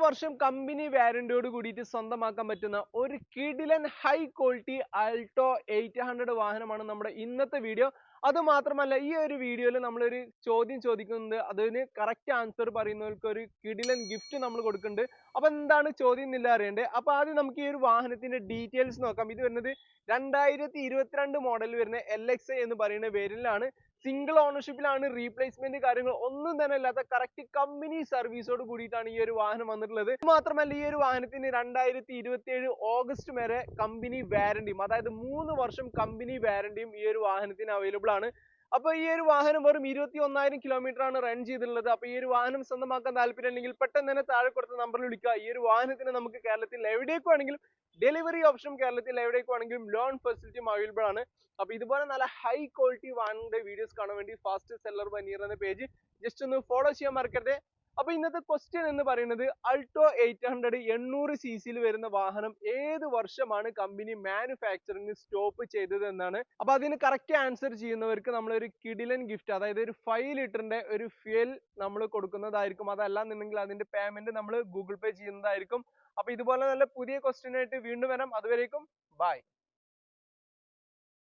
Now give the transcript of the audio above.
വർഷം കമ്പനി വാറന്റിയോട് കൂടിയിട്ട് സ്വന്തമാക്കാൻ പറ്റുന്ന ഒരു കിടിലൻ ഹൈ ക്വാളിറ്റി ആൾട്ടോ 800 വാഹനമാണ് നമ്മുടെ ഇന്നത്തെ വീഡിയോ. അത് മാത്രമല്ല ഈ ഒരു വീഡിയോയിൽ നമ്മളൊരു ചോദ്യം ചോദിക്കുന്നുണ്ട്, അതിന് കറക്റ്റ് ആൻസർ പറയുന്നവർക്ക് ഒരു കിടിലൻ ഗിഫ്റ്റ് നമ്മൾ കൊടുക്കുന്നുണ്ട്. അപ്പൊ എന്താണ് ചോദ്യം എന്നില്ല അറിയണ്ടേ. അപ്പൊ ആദ്യം നമുക്ക് ഈ ഒരു വാഹനത്തിന്റെ ഡീറ്റെയിൽസ് നോക്കാം. ഇത് വരുന്നത് 2022 മോഡൽ വരുന്ന LXI എന്ന് പറയുന്ന വേരിയന്റിലാണ്. സിംഗിൾ ഓണർഷിപ്പിലാണ്, റീപ്ലേസ്മെന്റ് കാര്യങ്ങൾ ഒന്നും തന്നെ ഇല്ലാത്ത കറക്റ്റ് കമ്പനി സർവീസോട് കൂടിയിട്ടാണ് ഈ ഒരു വാഹനം വന്നിട്ടുള്ളത്. മാത്രമല്ല ഈ ഒരു വാഹനത്തിന് 2027 ഓഗസ്റ്റ് വരെ കമ്പനി വാറന്റിയും, അതായത് 3 വർഷം കമ്പനി വാറന്റിയും ഈ ഒരു വാഹനത്തിന് അവൈലബിൾ ആണ്. അപ്പൊ ഈ ഒരു വാഹനം വെറും 21,000 കിലോമീറ്റർ ആണ് റൺ ചെയ്തിട്ടുള്ളത്. അപ്പൊ ഈ ഒരു വാഹനം സ്വന്തമാക്കാൻ താല്പര്യം ഉണ്ടെങ്കിൽ പെട്ടെന്ന് തന്നെ താഴെ കൊടുത്ത നമ്പറിൽ വിളിക്കുക. ഈ ഒരു വാഹനത്തിന് നമുക്ക് കേരളത്തിൽ എവിടേക്ക് വേണമെങ്കിലും ഡെലിവറി ഓപ്ഷൻ, കേരളത്തിൽ എവിടേക്ക് വേണമെങ്കിലും ലോൺ ഫെസിലിറ്റിയും അവൈലബിൾ ആണ്. അപ്പൊ ഇതുപോലെ നല്ല ഹൈ ക്വാളിറ്റി വാഹനങ്ങളുടെ വീഡിയോസ് കാണാൻ വേണ്ടി ഫാസ്റ്റ് സെല്ലർ ബനീർ എന്ന പേജ് ജസ്റ്റ് ഒന്ന് ഫോളോ ചെയ്യാൻ മറക്കരുത്. അപ്പൊ ഇന്നത്തെ ക്വസ്റ്റ്യൻ എന്ന് പറയുന്നത്, അൾട്ടോ 800 800 സിസിയിൽ വരുന്ന വാഹനം ഏത് വർഷമാണ് കമ്പനി മാനുഫാക്ചറിംഗ് സ്റ്റോപ്പ് ചെയ്തത് എന്നാണ്. അപ്പൊ അതിന് കറക്റ്റ് ആൻസർ ചെയ്യുന്നവർക്ക് നമ്മൾ ഒരു കിടിലൻ ഗിഫ്റ്റ്, അതായത് ഒരു 5 ലിറ്ററിന്റെ ഒരു ഫ്യൂൽ നമ്മൾ കൊടുക്കുന്നതായിരിക്കും. അതല്ലാന്നുണ്ടെങ്കിൽ അതിന്റെ പേയ്മെന്റ് നമ്മൾ ഗൂഗിൾ പേ ചെയ്യുന്നതായിരിക്കും. അപ്പൊ ഇതുപോലെ നല്ല പുതിയ ക്വസ്റ്റ്യൻ ആയിട്ട് വീണ്ടും വരാം. അതുവരേക്കും ബൈ.